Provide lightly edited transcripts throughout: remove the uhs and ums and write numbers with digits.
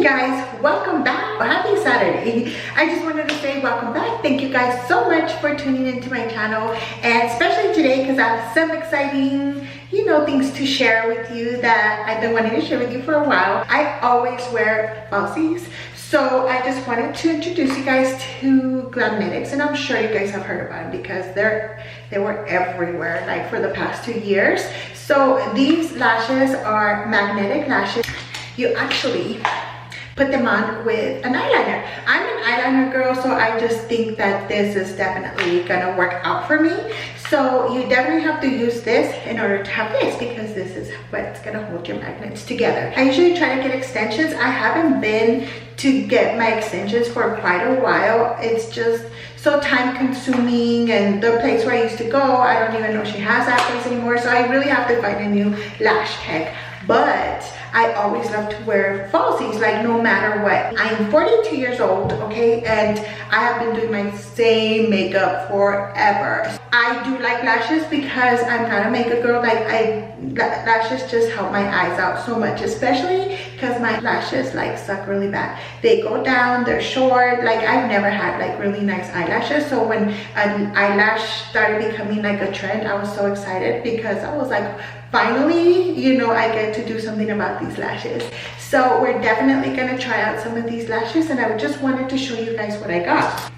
guys, welcome back. Happy Saturday. I just wanted to say welcome back. Thank you guys so much for tuning into my channel, and especially today because I have some exciting things to share with you that I've been wanting to share with you for a while. I always wear falsies, so I just wanted to introduce you guys to Glamnetics, and I'm sure you guys have heard about them because they were everywhere like for the past 2 years. So these lashes are magnetic lashes. You actually put them on with an eyeliner. I'm an eyeliner girl, so I just think that this is definitely gonna work out for me. So you definitely have to use this in order to have this, because this is what's gonna hold your magnets together. I usually try to get extensions. I haven't been to get my extensions for quite a while. It's just so time consuming, and the place where I used to go, I don't even know she has that place anymore, so I really have to find a new lash tech. But I always love to wear falsies, like no matter what. I'm 42 years old, okay, and I have been doing my same makeup forever. I do like lashes because I'm not a makeup girl. Like lashes just help my eyes out so much, especially because my lashes like suck really bad. They go down, they're short. Like I've never had like really nice eyelashes, so when an eyelash started becoming like a trend, I was so excited because I was like, finally, I get to do something about these lashes. So we're definitely gonna try out some of these lashes, and I just wanted to show you guys what I got.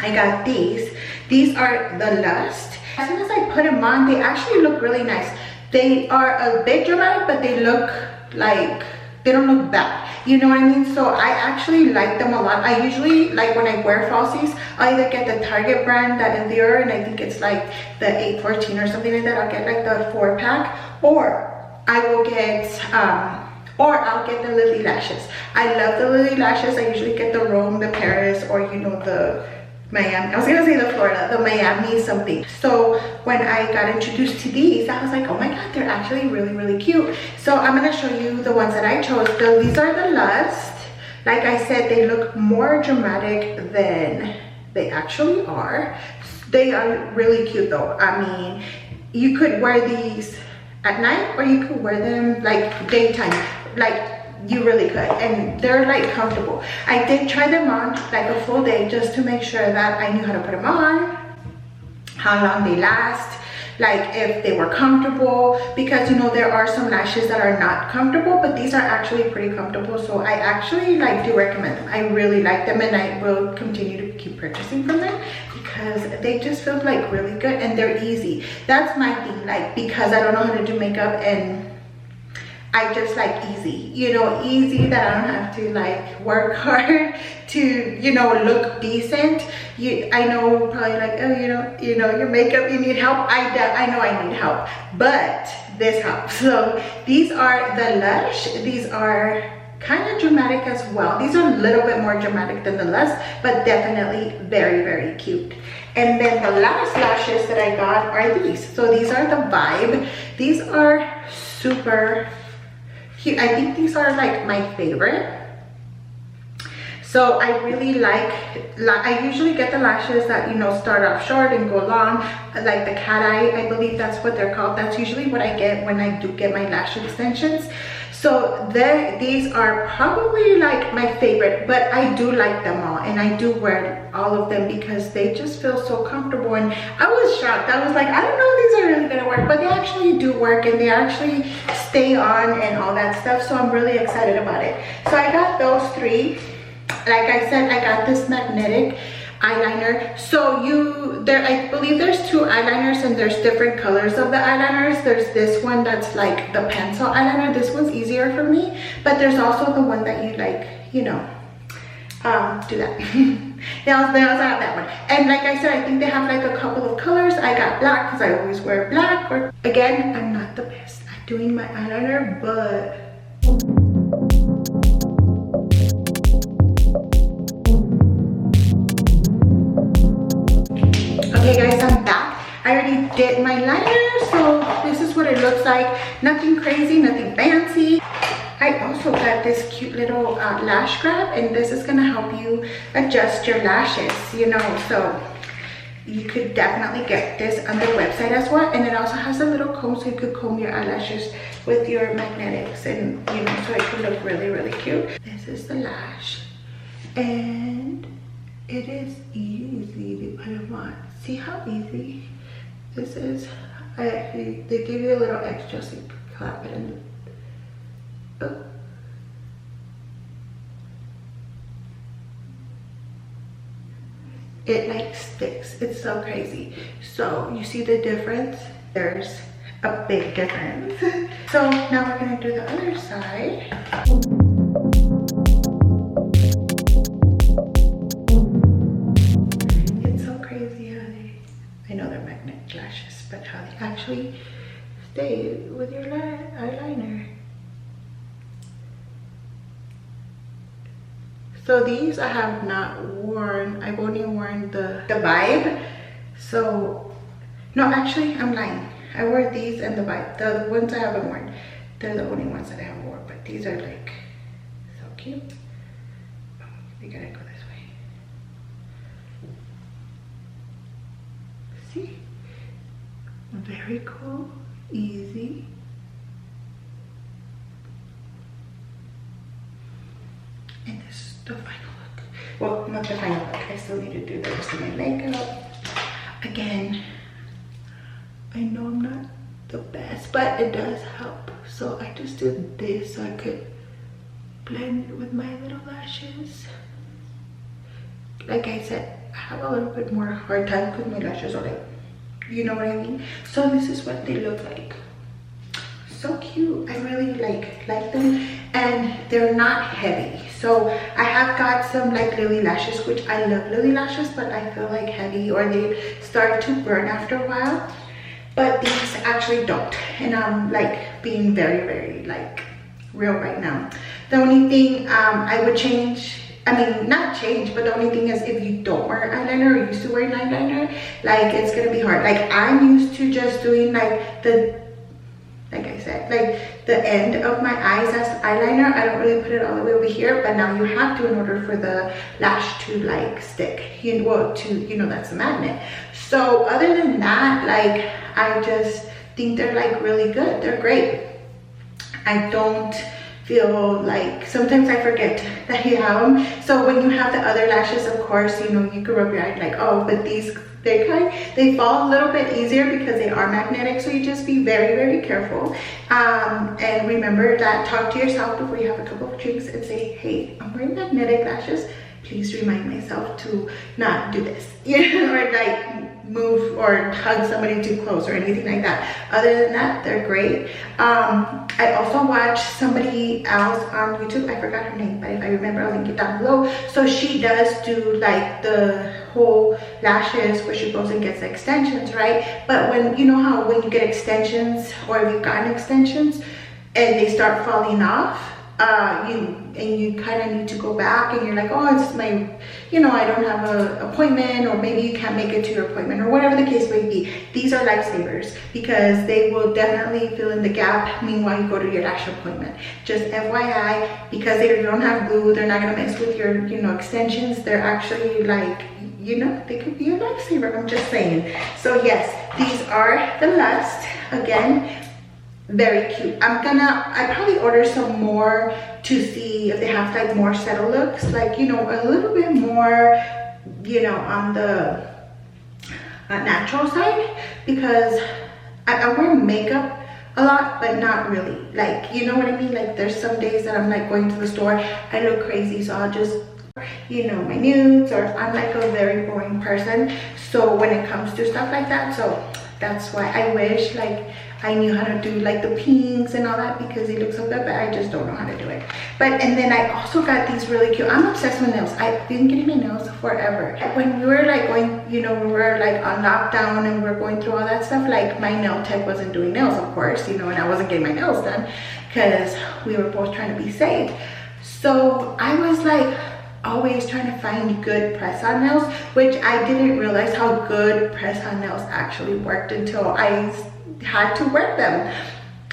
I got these. These are the Lust. As soon as I put them on, they actually look really nice. They are a bit dramatic, but they look like, they don't look bad. You know what I mean? So I actually like them a lot. I usually, like when I wear falsies, I either get the Target brand, that in there, and I think it's like the 814 or something like that. I'll get like the 4-pack, or I will get I'll get the Lily lashes. I love the Lily lashes. I usually get the Rome, the Paris, or the Miami. I was gonna say the Florida, the Miami something. So when I got introduced to these, I was like, oh my god, they're actually really, really cute. So I'm gonna show you the ones that I chose. These are the Lust. Like I said, they look more dramatic than they actually are. They are really cute though. I mean, you could wear these at night, or you could wear them like daytime. Like, you really could, and they're like comfortable. I did try them on like a full day just to make sure that I knew how to put them on, how long they last, like if they were comfortable, because there are some lashes that are not comfortable, but these are actually pretty comfortable. So I actually do recommend them. I really like them, and I will continue to keep purchasing from them because they just feel like really good, and they're easy. That's my thing, like, because I don't know how to do makeup, and I just like easy, easy, that I don't have to like work hard to, look decent. I know probably like, oh, your makeup, you need help. I know I need help, but this helps. So these are the Lush. These are kind of dramatic as well. These are a little bit more dramatic than the Lust, but definitely very, very cute. And then the last lashes that I got are these. So these are the Vibe. These are super cute. I think these are like my favorite. So I really like, I usually get the lashes that start off short and go long, like the cat eye, I believe that's what they're called. That's usually what I get when I do get my lash extensions. So these are probably like my favorite, but I do like them all, and I do wear all of them because they just feel so comfortable. And I was shocked. I was like, I don't know if these are really gonna work, but they actually do work, and they actually stay on and all that stuff. So I'm really excited about it. So I got those 3. Like I said, I got this magnetic eyeliner. So I believe there's 2 eyeliners, and there's different colors of the eyeliners. There's this one that's like the pencil eyeliner. This one's easier for me, but there's also the one that you do that. They also have that one. And like I said, I think they have like a couple of colors. I got black because I always wear black. Or again, I'm not the best at doing my eyeliner, but okay guys, I'm back. I already did my liner, so this is what it looks like. Nothing crazy, nothing fancy. I also got this cute little lash grab, and this is gonna help you adjust your lashes, so you could definitely get this on their website as well. And it also has a little comb so you could comb your eyelashes with your magnetics, and you know, so it could look really, really cute. This is the lash, and it is easy to put them on. See how easy this is? They give you a little extra so you can clap it in. Oh. It like sticks. It's so crazy. So you see the difference? There's a big difference. So now we're gonna do the other side. It's so crazy how I know they're magnetic lashes, but how they actually stay with your eyeliner. So these I have not worn. I've only worn the Vibe. So, no, actually, I'm lying. I wore these and the Vibe. The ones I haven't worn, they're the only ones that I haven't worn. But these are like so cute. Oh, we gotta go this way. See? Very cool, easy. And this is the final look. Well, not the final look. I still need to do the rest of my makeup. Again, I know I'm not the best, but it does help. So I just did this so I could blend it with my little lashes. Like I said, I have a little bit more hard time because my lashes are like, you know what I mean? So this is what they look like. So cute. I really like them, and they're not heavy. So I have got some like Lily lashes, which I love Lily lashes, but I feel like heavy or they start to burn after a while. But these actually don't, and I'm like being very, very like real right now. The only thing I would change, I mean not change, but the only thing is if you don't wear eyeliner or used to wear eyeliner, like it's gonna be hard. Like I'm used to just doing like like I said, like the end of my eyes as eyeliner. I don't really put it all the way over here, but now you have to in order for the lash to like stick, you know, that's the magnet. So other than that, like I just think they're like really good. They're great. I don't feel like, sometimes I forget that you have them. So when you have the other lashes, of course, you know, you could rub your eye like, oh, but these, they fall a little bit easier because they are magnetic. So you just be very, very careful. And remember that, talk to yourself before you have a couple of drinks and say, hey, I'm wearing magnetic lashes. Please remind myself to not do this, you know, or like move or hug somebody too close or anything like that. Other than that, they're great. I also watched somebody else on YouTube, I forgot her name, but if I remember, I'll link it down below. So she does do like the whole lashes where she goes and gets extensions, right? But when, you know how when you get extensions, or if you've gotten extensions and they start falling off, you kind of need to go back and you're like, oh, it's my, you know, I don't have an appointment, or maybe you can't make it to your appointment, or whatever the case may be. These are lifesavers because they will definitely fill in the gap meanwhile you go to your lash appointment. Just FYI, because they don't have glue, they're not going to mess with your, you know, extensions. They're actually like, you know, they could be a lifesaver. I'm just saying. So yes, these are the Lust. Again, very cute. I probably order some more to see if they have like more subtle looks, like, you know, a little bit more, you know, on the natural side, because I wear makeup a lot, but not really, like, you know what I mean? Like there's some days that I'm like going to the store, I look crazy, so I'll just, you know, my nudes, or I'm like a very boring person. So when it comes to stuff like that, so that's why I wish like I knew how to do like the pinks and all that, because they look so good, but I just don't know how to do it. But, and then I also got these really cute, I'm obsessed with nails. I've been getting my nails forever. When we were like going, you know, we were like on lockdown and we we're going through all that stuff, like my nail tech wasn't doing nails, of course, you know, and I wasn't getting my nails done because we were both trying to be safe. So I was like always trying to find good press-on nails, which I didn't realize how good press-on nails actually worked until I had to wear them,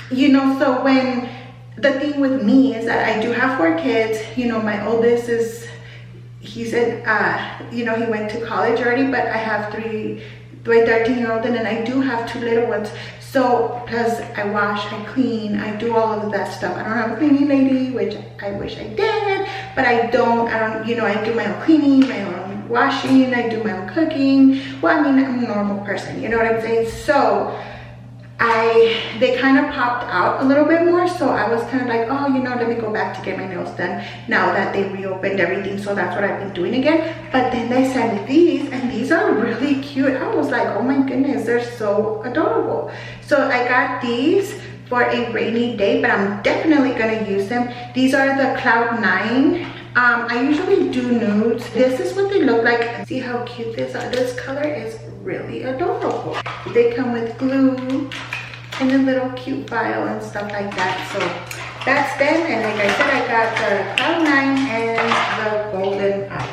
you know. So when the thing with me is that I do have 4 kids, you know, my oldest is, he's in, you know, he went to college already, but I have my 13-year-old, and then I do have 2 little ones. So, because I wash, I clean, I do all of that stuff. I don't have a cleaning lady, which I wish I did, but I don't, you know, I do my own cleaning, my own washing, I do my own cooking. Well, I mean, I'm a normal person, you know what I'm saying? So, they kind of popped out a little bit more, so I was kind of like, oh, you know, let me go back to get my nails done now that they reopened everything. So that's what I've been doing again. But then they sent me these, and these are really cute. I was like, oh my goodness, they're so adorable. So I got these for a rainy day, but I'm definitely gonna use them. These are the Cloud 9. I usually do nudes. This is what they look like. See how cute this are. This color is really adorable. They come with glue and a little cute vial and stuff like that. So that's them. And like I said, I got the Cloud 9 and the golden eye.